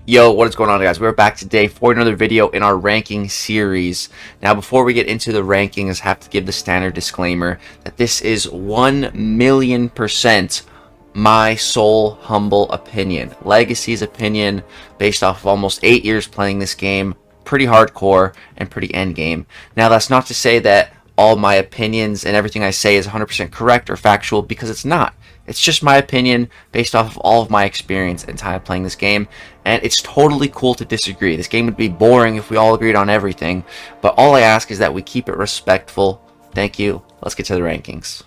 Yo, what is going on, guys? We're back today for another video in our ranking series. Now, before we get into the rankings, I have to give the standard disclaimer that this is 1,000,000% my sole humble opinion. Legacy's opinion based off of almost 8 years playing this game. Pretty hardcore and pretty endgame. Now, that's not to say that all my opinions and everything I say is 100% correct or factual, because it's not. It's just my opinion based off of all of my experience and time playing this game, and it's totally cool to disagree. This game would be boring if we all agreed on everything, but all I ask is that we keep it respectful. Thank you. Let's get to the rankings.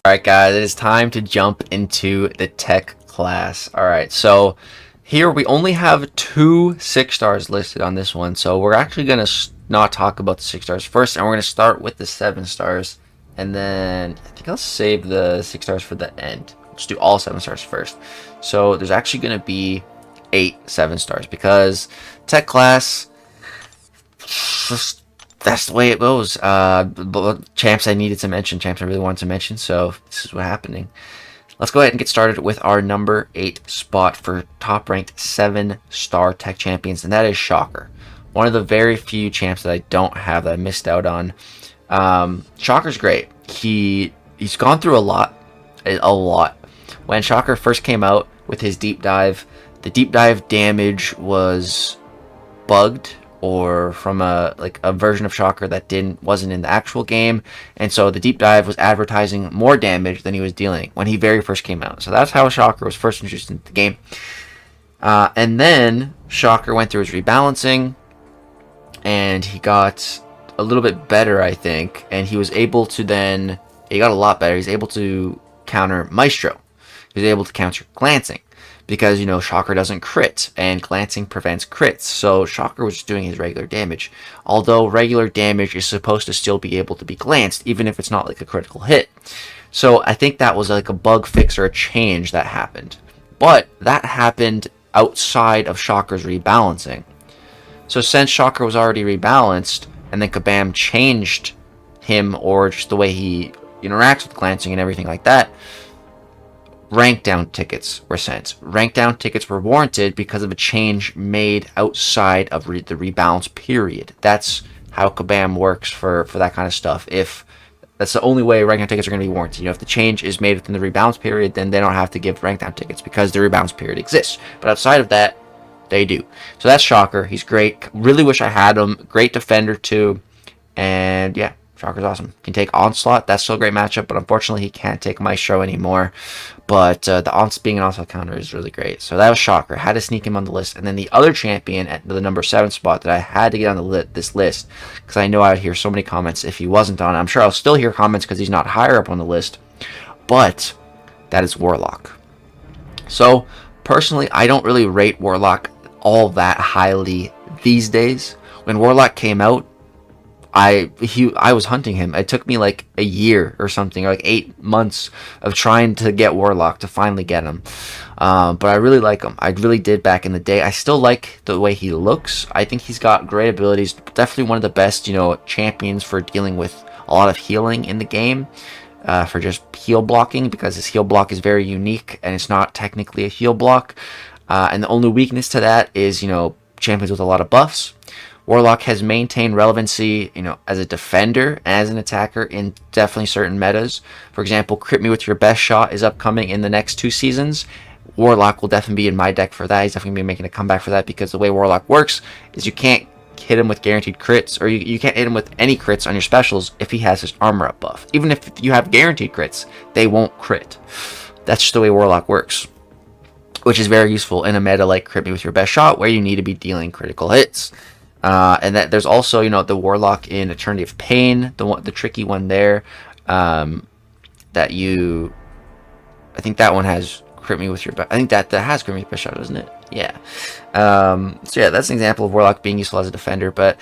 Alright guys, it is time to jump into the tech class. Alright, so here we only have 2 6 stars listed on this one, so we're actually going to not talk about the 6 stars first, and we're going to start with the 7 stars. And then I think I'll save the 6 stars for the end. Let's do all 7 stars first. So there's actually going to be 8 7 stars because tech class, that's the way it goes. Champs I needed to mention, champs I really wanted to mention, so this is what's happening. Let's go ahead and get started with our number 8 spot for top ranked 7-star tech champions, and that is Shocker. One of the very few champs that I don't have that I missed out on. Shocker's great. He's gone through a lot. When Shocker first came out with his deep dive, the deep dive damage was bugged, or from a version of Shocker that wasn't in the actual game, and so the deep dive was advertising more damage than he was dealing when he very first came out. So that's how Shocker was first introduced into the game. And then Shocker went through his rebalancing, and he got a little bit better, I think, and he was able to he got a lot better. He's able to counter Maestro. He was able to counter glancing, because, you know, Shocker doesn't crit, and glancing prevents crits, so Shocker was just doing his regular damage. Although regular damage is supposed to still be able to be glanced, even if it's not like a critical hit. So I think that was like a bug fix or a change that happened. But that happened outside of Shocker's rebalancing. So since Shocker was already rebalanced, and then Kabam changed him, or just the way he interacts with glancing and everything like that, rank down tickets were sent. Rank down tickets were warranted because of a change made outside of the rebalance period. That's how Kabam works for that kind of stuff. If that's the only way rank down tickets are going to be warranted. You know, if the change is made within the rebalance period, then they don't have to give rank down tickets because the rebalance period exists. But outside of that, they do. So that's Shocker. He's great. Really wish I had him. Great defender too. And yeah, Shocker's awesome. Can take Onslaught. That's still a great matchup, but unfortunately he can't take Maestro anymore. But being an Onslaught counter is really great. So that was Shocker. Had to sneak him on the list. And then the other champion at the number 7 spot that I had to get on this list, because I know I would hear so many comments if he wasn't on. I'm sure I'll still hear comments because he's not higher up on the list. But that is Warlock. So personally, I don't really rate Warlock all that highly these days. When Warlock came out, I was hunting him. It took me like a year or something, or like 8 months of trying to get Warlock to finally get him. But I really like him. I really did back in the day. I still like the way he looks. I think he's got great abilities. Definitely one of the best, champions for dealing with a lot of healing in the game. For just heal blocking, because his heal block is very unique and it's not technically a heal block. And the only weakness to that is, champions with a lot of buffs. Warlock has maintained relevancy, as a defender and as an attacker in definitely certain metas. For example, Crit Me With Your Best Shot is upcoming in the next 2 seasons. Warlock will definitely be in my deck for that. He's definitely going to be making a comeback for that, because the way Warlock works is you can't hit him with guaranteed crits, or you can't hit him with any crits on your specials if he has his armor up buff. Even if you have guaranteed crits, they won't crit. That's just the way Warlock works, which is very useful in a meta like Crit Me With Your Best Shot, where you need to be dealing critical hits. And that there's also, the Warlock in Eternity of Pain, the tricky one there, I think that one has Crit Me With Your Best. I think that has Crit Me With Your Best Shot, doesn't it? Yeah. So yeah, that's an example of Warlock being useful as a defender. But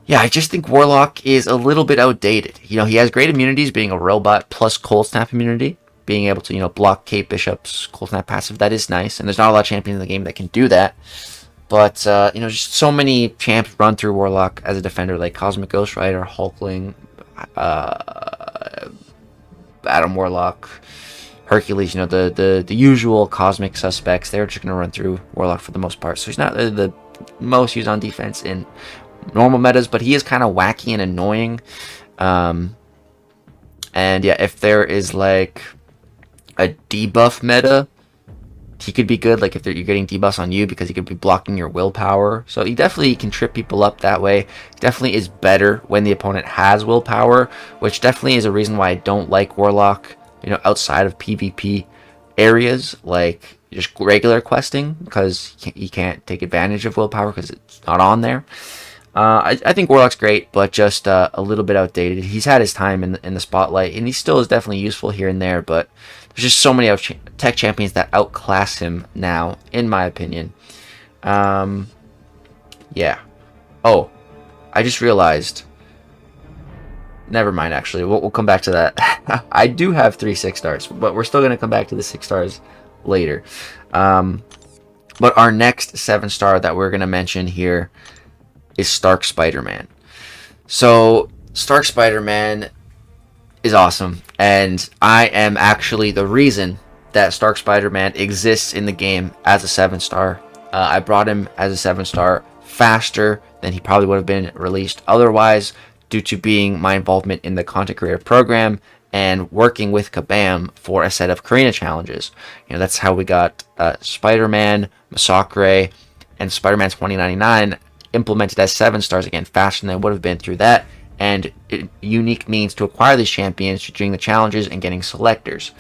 yeah, I just think Warlock is a little bit outdated. He has great immunities, being a robot plus Cold Snap immunity, being able to block Kate Bishop's Cold Snap passive. That is nice, and there's not a lot of champions in the game that can do that. But just so many champs run through Warlock as a defender, like Cosmic Ghost Rider, Hulkling, Adam Warlock, Hercules, the usual cosmic suspects. They're just going to run through Warlock for the most part. So he's not the most used on defense in normal metas, but he is kind of wacky and annoying. And yeah, if there is like a debuff meta, he could be good. Like if you're getting debuffs on you, because he could be blocking your willpower. So he definitely can trip people up that way. Definitely is better when the opponent has willpower, which definitely is a reason why I don't like Warlock, outside of PvP areas, like just regular questing, because you can't take advantage of willpower because it's not on there. I think Warlock's great, but just a little bit outdated. He's had his time in the spotlight, and he still is definitely useful here and there, but there's just so many tech champions that outclass him now, in my opinion. Yeah. Oh, I just realized. Never mind, actually. We'll come back to that. I do have 3 6-stars, but we're still going to come back to the 6 stars later. But our next 7-star that we're going to mention here is Stark Spider-Man. So Stark Spider-Man is awesome, and I am actually the reason that Stark Spider-Man exists in the game as a 7-star. I brought him as a 7-star faster than he probably would have been released otherwise, due to being my involvement in the content creator program and working with Kabam for a set of Karina challenges. That's how we got Spider-Man, MCOC, and Spider-Man 2099 implemented as 7-stars, again faster than they would have been through that, and unique means to acquire these champions during the challenges and getting selectors.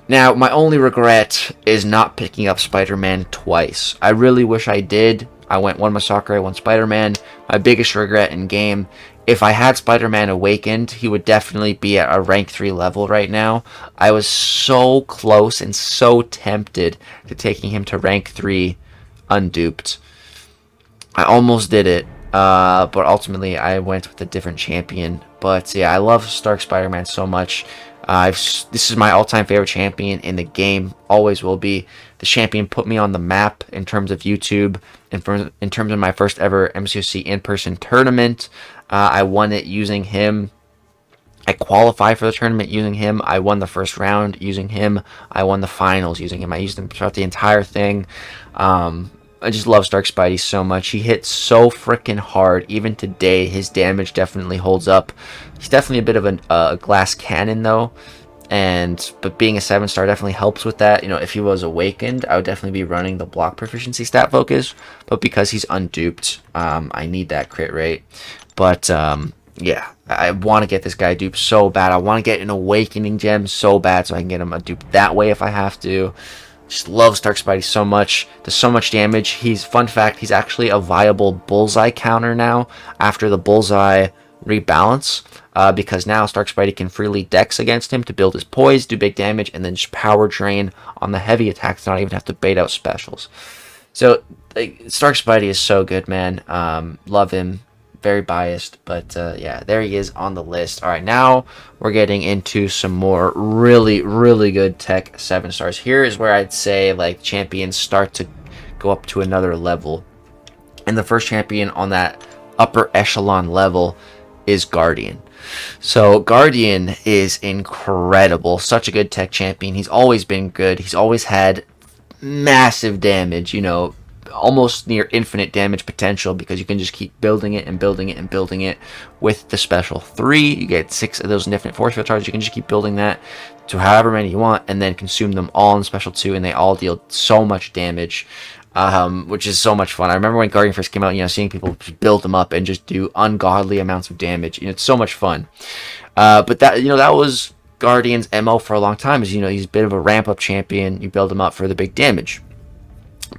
Now, my only regret is not picking up Spider-Man twice. I really wish I did. I went one MCOC, one Spider-Man. My biggest regret in game. If I had Spider-Man Awakened, he would definitely be at a rank 3 level right now. I was so close and so tempted to taking him to rank 3 unduped. I almost did it, but ultimately I went with a different champion. But yeah, I love Stark Spider-Man so much. This is my all-time favorite champion in the game, always will be. The champion put me on the map in terms of YouTube, in terms of my first ever MCOC in-person tournament. I won it using him. I qualified for the tournament using him. I won the first round using him. I won the finals using him. I used him throughout the entire thing. I just love Stark Spidey so much. He hits so freaking hard. Even today, his damage definitely holds up. He's definitely a bit of a glass cannon, though. But being a 7-star definitely helps with that. If he was Awakened, I would definitely be running the block proficiency stat focus. But because he's unduped, I need that crit rate. But yeah, I want to get this guy duped so bad. I want to get an Awakening gem so bad so I can get him a dupe that way if I have to. Just love Stark Spidey so much. Does so much damage. Fun fact, he's actually a viable bullseye counter now after the bullseye rebalance, because now Stark Spidey can freely dex against him to build his poise, do big damage, and then just power drain on the heavy attacks, not even have to bait out specials. So Stark Spidey is so good, man. Love him. Very biased, but yeah, there he is on the list. All right, now we're getting into some more really, really good tech 7-stars. Here is where I'd say like champions start to go up to another level, and the first champion on that upper echelon level is Guardian. So Guardian is incredible. Such a good tech champion. He's always been good. He's always had massive damage, almost near infinite damage potential, because you can just keep building it and building it and building it with the special 3. You get 6 of those infinite force field charges. You can just keep building that to however many you want and then consume them all in special 2, and they all deal so much damage, which is so much fun. I remember when Guardian first came out, seeing people just build them up and just do ungodly amounts of damage. It's so much fun. But that was Guardian's MO for a long time, is he's a bit of a ramp up champion. You build him up for the big damage.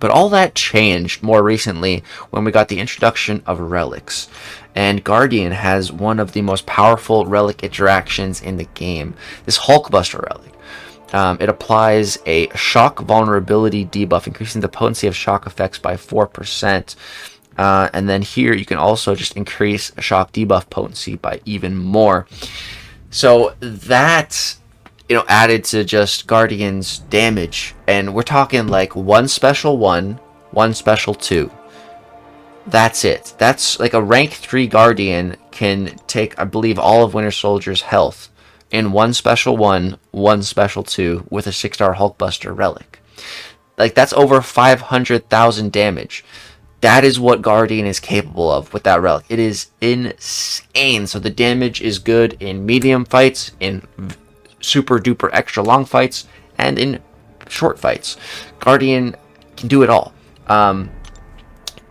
But all that changed more recently when we got the introduction of relics. And Guardian has one of the most powerful relic interactions in the game. This Hulkbuster relic. It applies a shock vulnerability debuff, increasing the potency of shock effects by 4%. And then here you can also just increase shock debuff potency by even more. So that added to just Guardian's damage, and we're talking like one special 1, one special 2. That's it. That's like a rank 3 Guardian can take, I believe, all of Winter Soldier's health in 1 special 1, 1 special 2 with a 6-star Hulkbuster relic. Like, that's over 500,000 damage. That is what Guardian is capable of with that relic. It is insane. So the damage is good in medium fights, in super duper extra long fights, and in short fights. Guardian can do it all.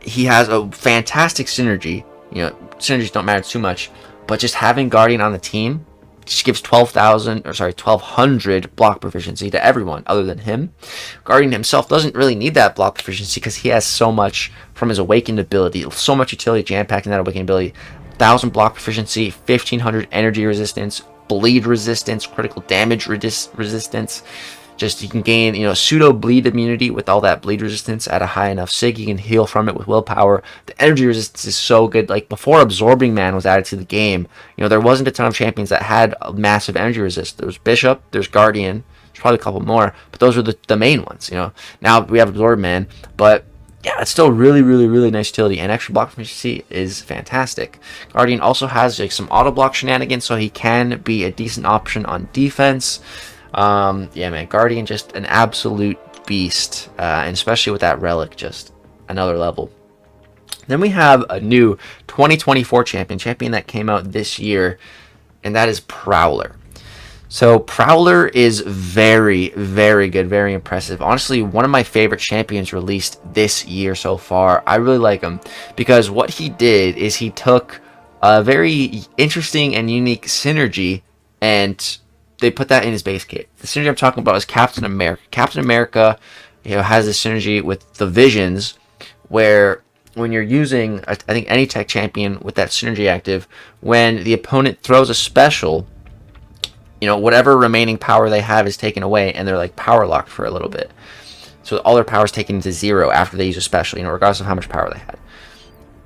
He has a fantastic synergy. You know, synergies don't matter too much, but just having Guardian on the team just gives 1200 block proficiency to everyone other than him. Guardian himself doesn't really need that block proficiency because he has so much from his awakened ability, so much utility jam-packed in that awakened ability. 1000 block proficiency, 1500 energy resistance, bleed resistance, critical damage resistance. Just, you can gain, you know, pseudo bleed immunity with all that bleed resistance at a high enough sig. You can heal from it with willpower. The energy resistance is so good. Like, before Absorbing Man was added to the game, you know, there wasn't a ton of champions that had a massive energy resist. There was Bishop, there's Guardian, there's probably a couple more, but those were the main ones, you know. Now we have Absorbing Man, but yeah, it's still really nice utility, and extra block efficiency is fantastic. Guardian also has like some auto block shenanigans, so he can be a decent option on defense. Yeah, man, Guardian just an absolute beast, and especially with that relic, just another level. Then we have a new 2024 champion that came out this year, and that is Prowler. So Prowler is very good, very impressive. Honestly, one of my favorite champions released this year so far. I really like him because what he did is he took a very interesting and unique synergy and they put that in his base kit. The synergy I'm talking about is Captain America. Captain America, you know, has this synergy with the Visions, where when you're using, I think, any tech champion with that synergy active, when the opponent throws a special, you know, whatever remaining power they have is taken away, and they're like power locked for a little bit. So all their power is taken to 0 after they use a special, you know, regardless of how much power they had.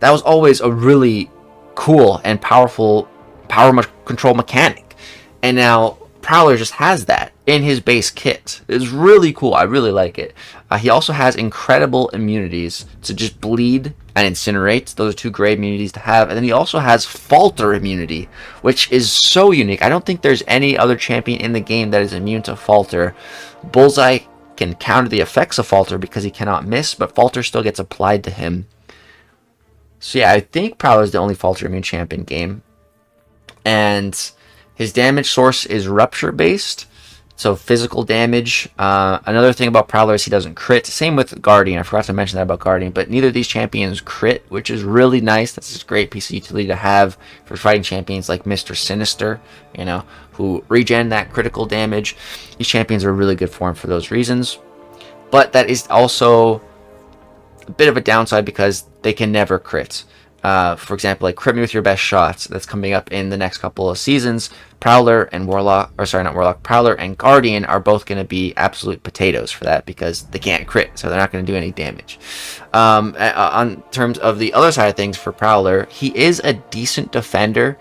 That was always a really cool and powerful power control mechanic, and now Prowler just has that in his base kit. It's really cool. I really like it. He also has incredible immunities to just bleed and incinerate. Those are 2 great immunities to have. And then he also has falter immunity, which is so unique. I don't think there's any other champion in the game that is immune to falter. Bullseye can counter the effects of falter because he cannot miss, but falter still gets applied to him. So yeah, I think Prowler is the only falter immune champion game. And his damage source is rupture based, so physical damage. Another thing about Prowler is he doesn't crit. Same with Guardian. I forgot to mention that about Guardian, but neither of these champions crit, which is really nice. That's a great piece of utility to have for fighting champions like Mr. Sinister, you know, who regen that critical damage. These champions are really good for him for those reasons. But that is also a bit of a downside because they can never crit. For example, like Crit Me With Your Best Shots, that's coming up in the next couple of seasons. Prowler and Prowler and Guardian are both going to be absolute potatoes for that because they can't crit, so they're not going to do any damage. On terms of the other side of things for Prowler, he is a decent defender.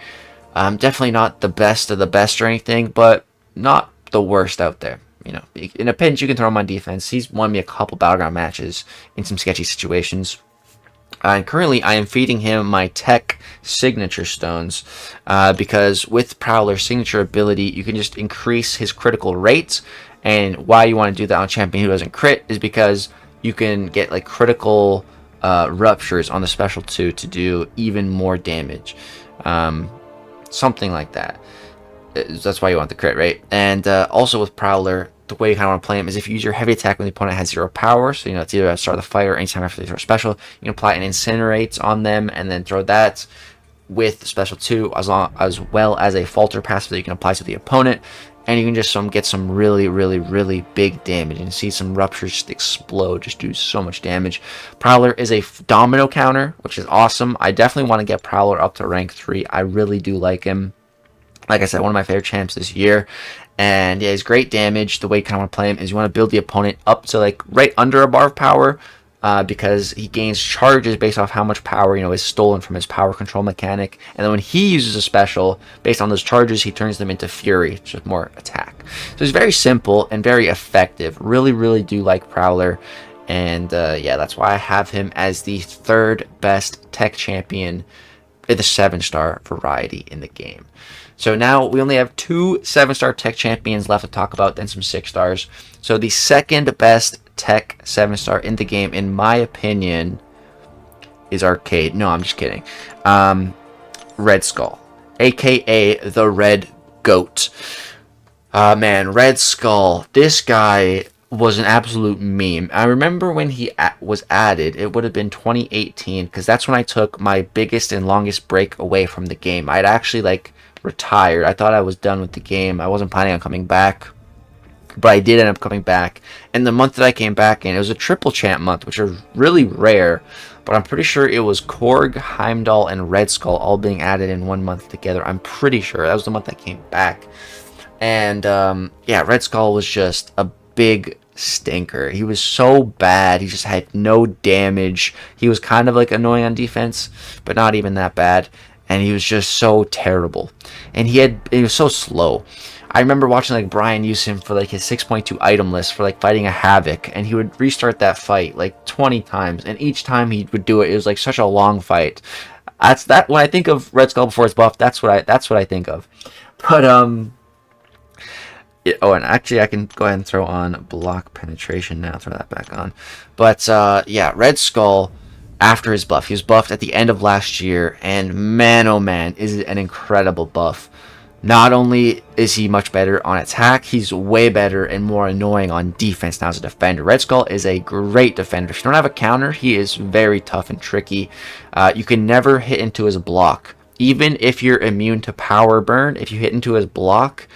Definitely not the best of the best or anything, but not the worst out there. You know, in a pinch, you can throw him on defense. He's won me a couple battleground matches in some sketchy situations. And currently, I am feeding him my tech signature stones because with Prowler's signature ability, you can just increase his critical rate. And why you want to do that on a champion who doesn't crit is because you can get like critical ruptures on the special 2 to do even more damage. Something like that. That's why you want the crit rate. And also with Prowler, the way you kind of want to play him is if you use your heavy attack when the opponent has 0 power, so you know it's either at the start of the fight or anytime after they throw a special, you can apply an incinerate on them and then throw that with the special 2 as well as a falter passive that you can apply to the opponent, and you can just get some really big damage and see some ruptures just explode, just do so much damage. Prowler is a domino counter, which is awesome. I definitely want to get Prowler up to rank 3. I really do like him. Like I said, one of my favorite champs this year. And yeah, he's great damage. The way you kind of want to play him is you want to build the opponent up to like right under a bar of power, because he gains charges based off how much power, you know, is stolen from his power control mechanic. And then when he uses a special, based on those charges, he turns them into fury, just more attack. So it's very simple and very effective. Really do like Prowler. And yeah, that's why I have him as the 3rd best tech champion the 7-star variety in the game. So now we only have 2 7-star tech champions left to talk about, then some 6 stars. So the second best tech 7-star in the game, in my opinion, is Arcade. No, I'm just kidding. Red Skull, aka the Red Goat. Man, Red Skull. This guy was an absolute meme. I remember when he was added, it would have been 2018, because that's when I took my biggest and longest break away from the game. I'd actually like retired. I thought I was done with the game. I wasn't planning on coming back, but I did end up coming back. And the month that I came back in, it was a triple champ month, which is really rare, but I'm pretty sure it was Korg, Heimdall, and Red Skull all being added in one month together. I'm pretty sure that was the month I came back. And yeah, Red Skull was just a big stinker. He was so bad. He just had no damage. He was kind of like annoying on defense, but not even that bad. And he was just so terrible. And he was so slow. I remember watching like Brian use him for like his 6.2 item list for like fighting a Havoc, and he would restart that fight like 20 times, and each time he would do it, it was like such a long fight. That's that. When I think of Red Skull before it's buffed, that's what I think of. But oh, and actually I can go ahead and throw on block penetration now. Throw that back on. But yeah, Red Skull, after his buff, he was buffed at the end of last year, and man, oh man, is it an incredible buff. Not only is he much better on attack, he's way better and more annoying on defense now as a defender. Red Skull is a great defender. If you don't have a counter, he is very tough and tricky. You can never hit into his block. Even if you're immune to power burn, if you hit into his block,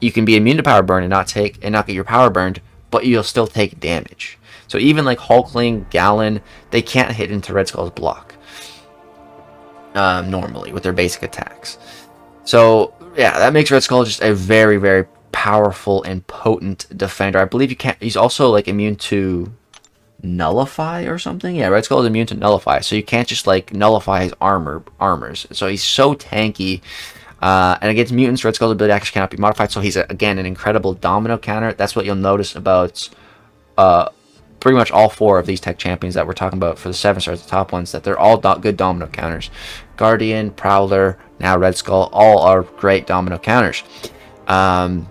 you can be immune to power burn and not get your power burned, but you'll still take damage. So even like Hulkling, Gallon, they can't hit into Red Skull's block normally with their basic attacks. So yeah, that makes Red Skull just a very, very powerful and potent defender. I believe he's also like immune to nullify or something. Yeah, Red Skull is immune to nullify, so you can't just like nullify his armors. So he's so tanky. And against mutants, Red Skull's ability actually cannot be modified. So he's again an incredible domino counter. That's what you'll notice about pretty much all 4 of these tech champions that we're talking about for the 7 stars, the top ones, that they're all good domino counters. Guardian, Prowler, now Red Skull, all are great domino counters. And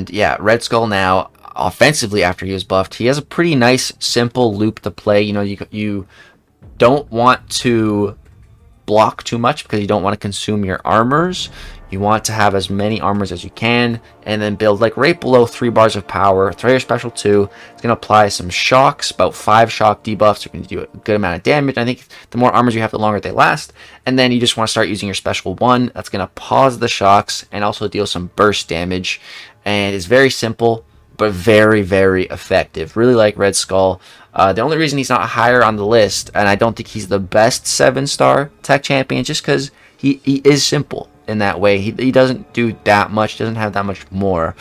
yeah, Red Skull now, offensively after he was buffed, he has a pretty nice, simple loop to play. You know, you don't want to block too much because you don't want to consume your armors. You want to have as many armors as you can, and then build like right below 3 bars of power. Throw your special 2. It's going to apply some shocks, about 5 shock debuffs. You're going to do a good amount of damage. I think the more armors you have, the longer they last. And then you just want to start using your special 1. That's going to pause the shocks and also deal some burst damage. And it's very simple, but very, very effective. Really like Red Skull. The only reason he's not higher on the list, and I don't think he's the best 7-star tech champion, just because he is simple in that way. He doesn't do that much, doesn't have that much more,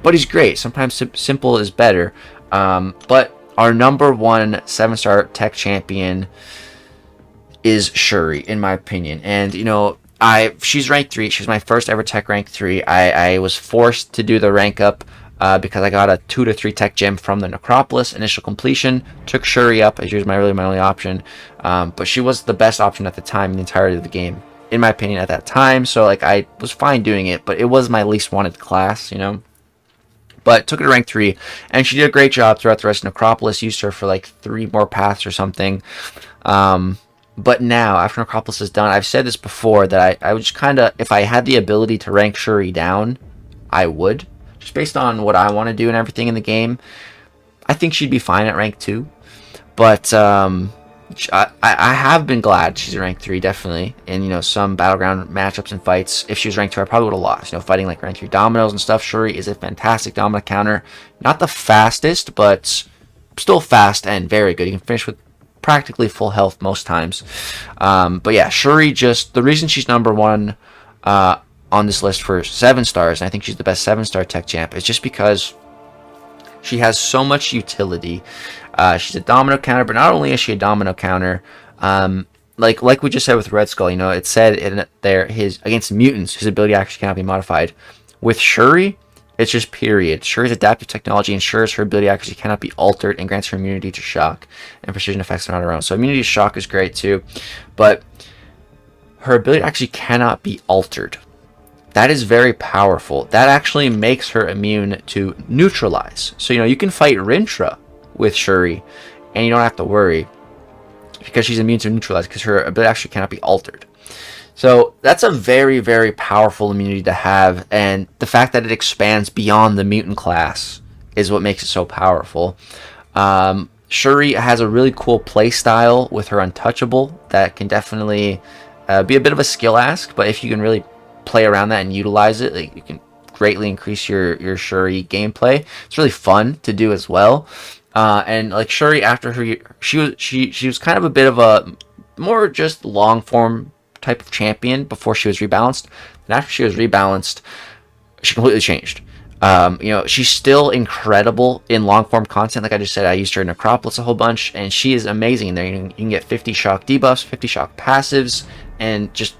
but he's great. Sometimes simple is better. But our number 1 7-star tech champion is Shuri, in my opinion. And you know, she's rank 3. She's my first ever tech rank 3. I was forced to do the rank up because I got a 2 to 3 tech gem from the Necropolis initial completion. Took Shuri up as she was my only option, but she was the best option at the time in the entirety of the game, in my opinion, at that time. So like, I was fine doing it, but it was my least wanted class, you know. But took her to rank 3, and she did a great job throughout the rest of Necropolis. Used her for like 3 more paths or something. But now, after Necropolis is done, I've said this before, that I would just kind of, if I had the ability to rank Shuri down, I would. Just based on what I want to do and everything in the game. I think she'd be fine at rank 2. But I have been glad she's rank 3, definitely. In, you know, some battleground matchups and fights, if she was rank 2, I probably would have lost. You know, fighting like rank 3 dominoes and stuff, Shuri is a fantastic domino counter. Not the fastest, but still fast and very good. You can finish with practically full health most times. But yeah, Shuri, just the reason she's number 1 on this list for 7 stars, and I think she's the best 7-star tech champ, is just because she has so much utility. She's a domino counter, but not only is she a domino counter, like we just said with Red Skull, you know, it said in there, against mutants, his ability actually cannot be modified. With Shuri, It's just period. Shuri's adaptive technology ensures her ability accuracy cannot be altered and grants her immunity to shock, and precision effects are not her own. So immunity to shock is great too, but her ability actually cannot be altered. That is very powerful. That actually makes her immune to neutralize. So, you can fight Rintra with Shuri, and you don't have to worry because she's immune to neutralize because her ability actually cannot be altered. So that's a very, very powerful immunity to have, and the fact that it expands beyond the mutant class is what makes it so powerful. Shuri has a really cool play style with her untouchable that can definitely be a bit of a skill ask, but if you can really play around that and utilize it, like, you can greatly increase your Shuri gameplay. It's really fun to do as well. And like Shuri, after her, she was kind of a bit of a more just long form type of champion before she was rebalanced. And after she was rebalanced, she completely changed. She's still incredible in long form content. Like I just said, I used her in Necropolis a whole bunch, and she is amazing in there. You can get 50 shock debuffs, 50 shock passives, and just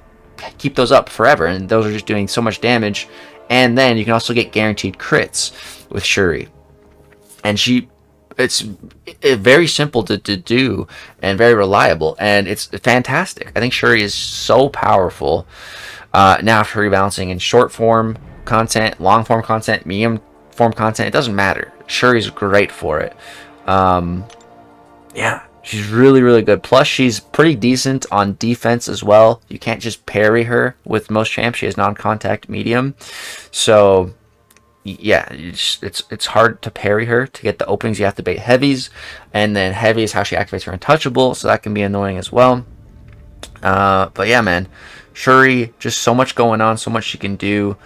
keep those up forever. And those are just doing so much damage. And then you can also get guaranteed crits with Shuri. And it's very simple to do and very reliable, and it's fantastic. I think Shuri is so powerful. Now after rebalancing in short form content, long form content, medium form content, it doesn't matter. Shuri's great for it. Yeah, she's really, really good. Plus, she's pretty decent on defense as well. You can't just parry her with most champs. She has non-contact medium, so yeah, it's hard to parry her. To get the openings, you have to bait heavies, and then heavy is how she activates her untouchable, so that can be annoying as well. But yeah, man, Shuri, just so much going on, so much she can do.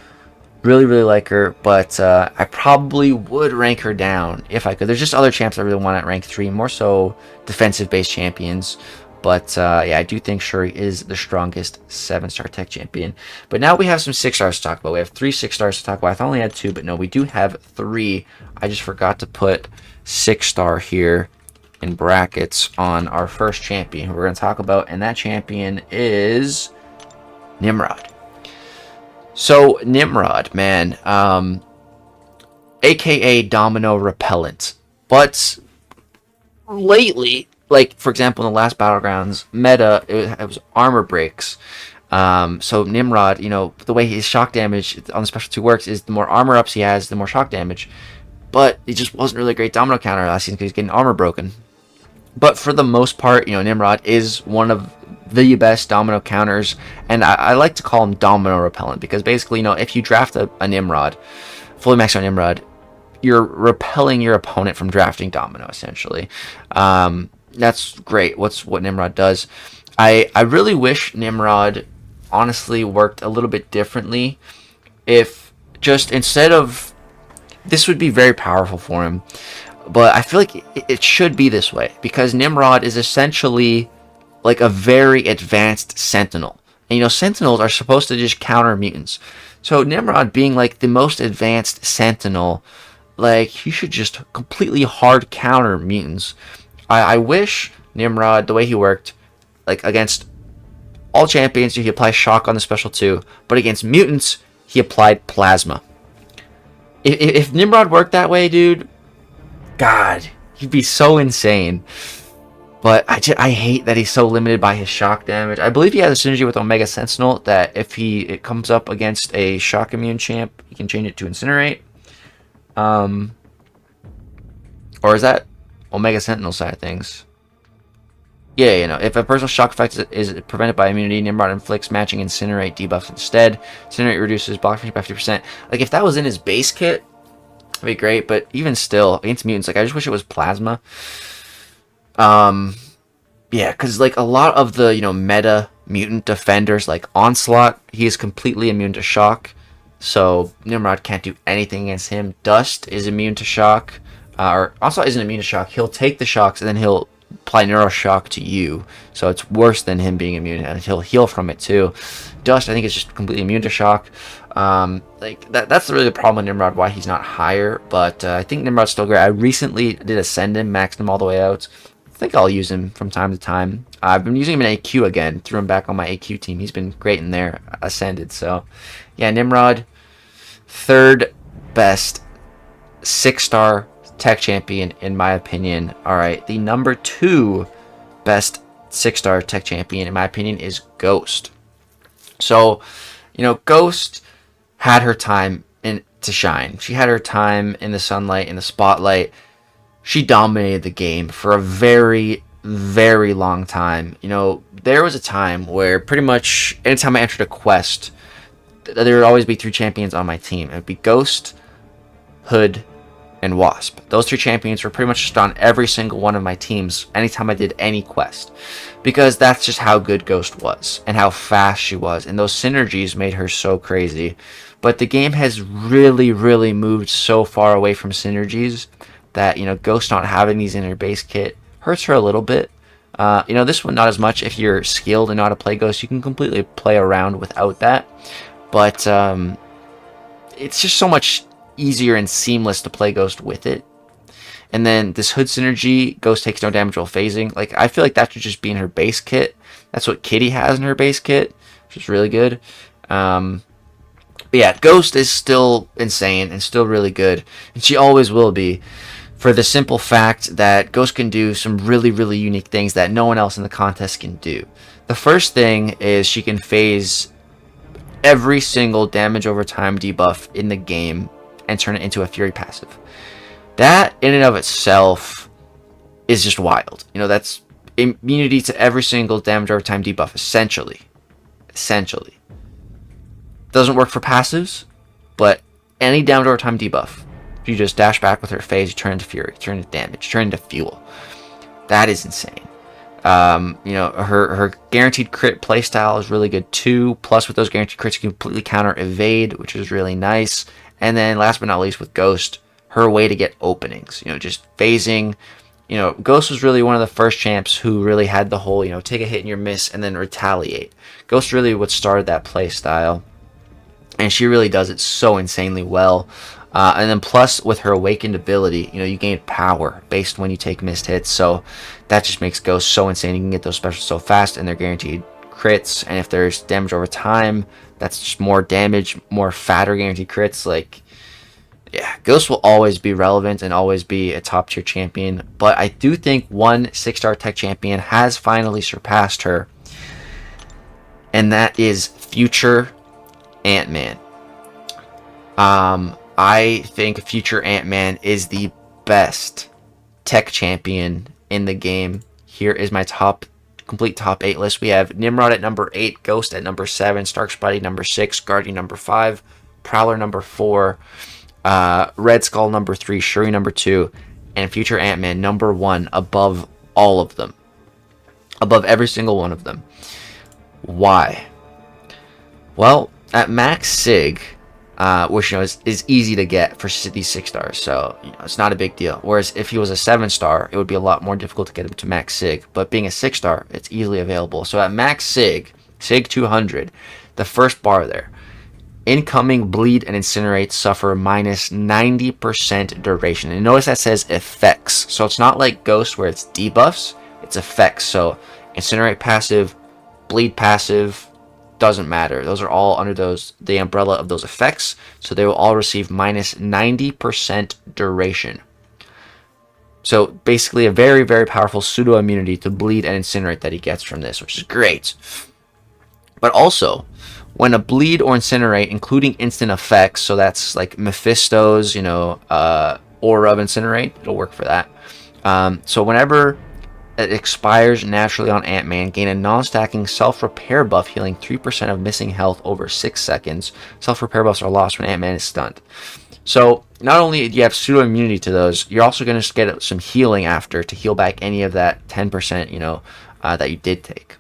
Really, really like her, but I probably would rank her down if I could. There's just other champs I really want at rank 3, more so defensive-based champions. But yeah, I do think Shuri is the strongest 7-star tech champion. But now we have some 6 stars to talk about. We have 3 6 stars to talk about. I thought I only had 2, but no, we do have 3. I just forgot to put 6-star here in brackets on our first champion who we're going to talk about, and that champion is Nimrod. So Nimrod, man, aka Domino Repellent, but lately, like for example in the last Battlegrounds meta, it was armor breaks. So Nimrod, the way his shock damage on the special 2 works is the more armor ups he has, the more shock damage. But it just wasn't really a great domino counter last season because he's getting armor broken. But for the most part, Nimrod is one of the best domino counters, and I like to call him Domino Repellent because basically, if you draft a Nimrod, fully maxed out Nimrod, you're repelling your opponent from drafting Domino, essentially. That's great. What Nimrod does. I really wish Nimrod honestly worked a little bit differently. If just instead of... This would be very powerful for him, but I feel like it should be this way because Nimrod is essentially like a very advanced Sentinel. And Sentinels are supposed to just counter mutants. So Nimrod being like the most advanced Sentinel, like he should just completely hard counter mutants. I wish Nimrod, the way he worked, like against all champions, he applies shock on the special 2, but against mutants, he applied plasma. If Nimrod worked that way, dude, God, he'd be so insane. But I hate that he's so limited by his shock damage. I believe he has a synergy with Omega Sentinel that if it comes up against a shock immune champ, he can change it to Incinerate. Or is that Omega Sentinel side of things? Yeah, if a personal shock effect is prevented by immunity, Nimrod inflicts matching Incinerate debuffs instead. Incinerate reduces block by 50%. Like, if that was in his base kit, that'd be great. But even still, against mutants, like, I just wish it was plasma. Yeah, because, like, a lot of the, meta mutant defenders, like Onslaught, he is completely immune to shock. So, Nimrod can't do anything against him. Dust is immune to shock. Or Onslaught isn't immune to shock. He'll take the shocks, and then he'll apply Neuroshock to you, so it's worse than him being immune, and he'll heal from it too. Dust, I think, is just completely immune to shock. Like that's really the problem with Nimrod, why he's not higher, but I think Nimrod's still great. I recently did ascend him, maxed him all the way out. I think I'll use him from time to time. I've been using him in AQ again, threw him back on my AQ team. He's been great in there, ascended. So yeah, Nimrod, third best 6-star tech champion in my opinion. All right, the number 2 best 6-star tech champion in my opinion is Ghost. So, Ghost had her time to shine. She had her time in the sunlight, in the spotlight. She dominated the game for a very, very long time. There was a time where pretty much anytime I entered a quest, there would always be 3 champions on my team. It would be Ghost, Hood, and Wasp. Those 3 champions were pretty much just on every single one of my teams anytime I did any quest, because that's just how good Ghost was and how fast she was, and those synergies made her so crazy. But the game has really, really moved so far away from synergies that Ghost not having these in her base kit hurts her a little bit. This one not as much. If you're skilled and know how to play Ghost, you can completely play around without that, but it's just so much easier and seamless to play Ghost with it. And then this Hood synergy, Ghost takes no damage while phasing. Like, I feel like that should just be in her base kit. That's what Kitty has in her base kit, which is really good. But yeah, Ghost is still insane and still really good, and she always will be, for the simple fact that Ghost can do some really, really unique things that no one else in the contest can do. The first thing is she can phase every single damage over time debuff in the game and turn it into a Fury passive. That in and of itself is just wild. That's immunity to every single damage over time debuff, essentially. Doesn't work for passives, but any damage over time debuff, you just dash back with her phase, you turn into Fury, turn into damage, turn into fuel. That is insane. Her guaranteed crit playstyle is really good too. Plus, with those guaranteed crits, you can completely counter evade, which is really nice. And then last but not least, with Ghost, her way to get openings, just phasing. Ghost was really one of the first champs who really had the whole, take a hit and you miss and then retaliate. Ghost really what started that play style, and she really does it so insanely well. And then plus with her awakened ability, you gain power based when you take missed hits, so that just makes Ghost so insane. You can get those specials so fast, and they're guaranteed crits, and if there's damage over time, that's just more damage, more fatter guaranteed crits. Like, yeah, Ghost will always be relevant and always be a top tier champion, but I do think one 6-star tech champion has finally surpassed her, and that is future Ant-Man. I think future Ant-Man is the best tech champion in the game. Here is my complete top 8 list. We have Nimrod at number 8, Ghost at number 7, Stark Spidey number 6, Guardian number 5, Prowler number 4, Red Skull number 3, Shuri number 2, and future Ant-Man number 1 above all of them. Above every single one of them. Why? Well, at max Sig, which is easy to get for these 6-stars, so it's not a big deal. Whereas if he was a 7-star, it would be a lot more difficult to get him to max Sig. But being a 6-star, it's easily available. So at max Sig 200, the first bar there, incoming bleed and incinerate suffer minus 90% duration. And notice that says effects, so it's not like Ghost where it's debuffs, it's effects. So incinerate passive, bleed passive, doesn't matter. Those are all under the umbrella of those effects, so they will all receive minus 90% duration. So basically a very, very powerful pseudo immunity to bleed and incinerate that he gets from this, which is great. But also, when a bleed or incinerate, including instant effects, so that's like Mephisto's, aura of incinerate, it'll work for that. So whenever it expires naturally on Ant-Man, gain a non-stacking self-repair buff healing 3% of missing health over 6 seconds. Self-repair buffs are lost when Ant-Man is stunned. So not only do you have pseudo-immunity to those, you're also going to get some healing after to heal back any of that 10%, that you did take.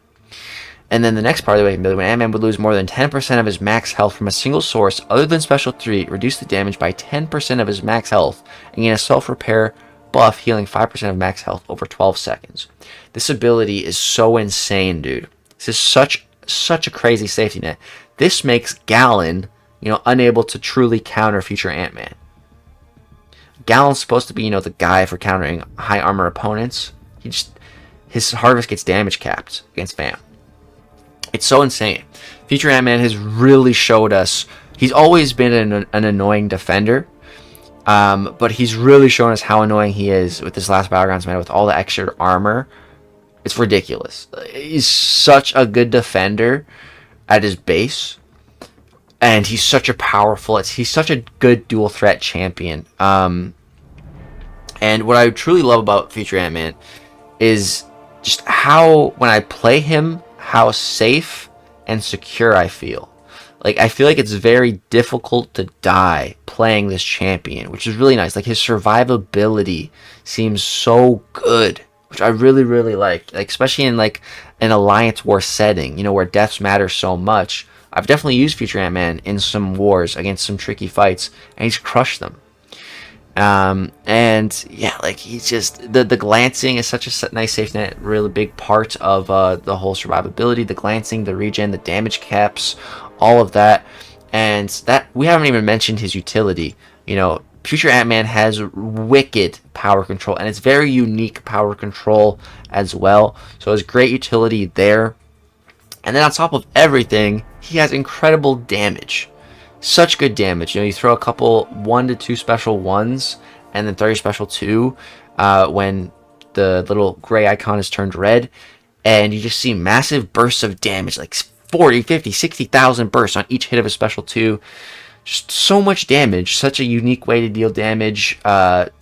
And then the next part of the way, when Ant-Man would lose more than 10% of his max health from a single source other than Special 3, reduce the damage by 10% of his max health, and gain a self-repair buff healing 5% of max health over 12 seconds. This ability is so insane, dude. This is such a crazy safety net. This makes Gallon, unable to truly counter future Ant-Man. Gallon's supposed to be, the guy for countering high armor opponents. His harvest gets damage capped against Fam. It's so insane. Future Ant-Man has really showed us he's always been an annoying defender, But he's really shown us how annoying he is with this last Battlegrounds meta with all the extra armor. It's ridiculous. He's such a good defender at his base, and he's such a powerful. He's such a good dual threat champion. And what I truly love about Future Ant-Man is just how, when I play him, how safe and secure I feel. Like, I feel like it's very difficult to die playing this champion, which is really nice. Like, his survivability seems so good, which I really, really like. Like, especially in, like, an Alliance War setting, you know, where deaths matter so much. I've definitely used Future Ant-Man in some wars against some tricky fights, and he's crushed them. And yeah, like, he's just, the glancing is such a nice safety net, really big part of the whole survivability. The glancing, the regen, the damage caps, all of that. And that, we haven't even mentioned his utility. You know, Future Ant-Man has wicked power control, and it's very unique power control as well. So it's great utility there. And then on top of everything, he has incredible damage. Such good damage. You know, you throw a couple 1 to 2 special 1s and then 30 special 2 when the little gray icon is turned red, and you just see massive bursts of damage, like 40, 50, 60,000 bursts on each hit of a special 2. Just so much damage. Such a unique way to deal damage.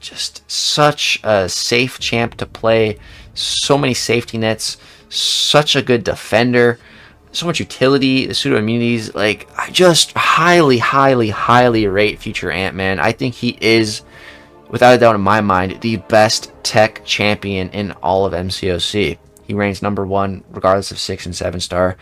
Just such a safe champ to play. So many safety nets. Such a good defender. So much utility, the pseudo immunities. Like, I just highly, highly, highly rate Future Ant-Man. I think he is, without a doubt in my mind, the best tech champion in all of MCOC. He reigns #1 regardless of 6 and 7 star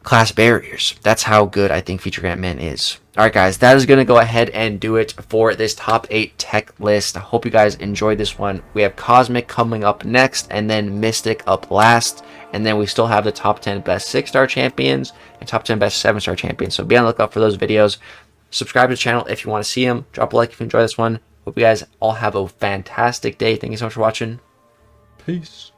class barriers. That's how good I think Future Ant-Man is. Alright guys, that is going to go ahead and do it for this top 8 tech list. I hope you guys enjoyed this one. We have Cosmic coming up next, and then Mystic up last. And then we still have the top 10 best 6-star champions and top 10 best 7-star champions. So be on the lookout for those videos. Subscribe to the channel if you want to see them. Drop a like if you enjoy this one. Hope you guys all have a fantastic day. Thank you so much for watching. Peace.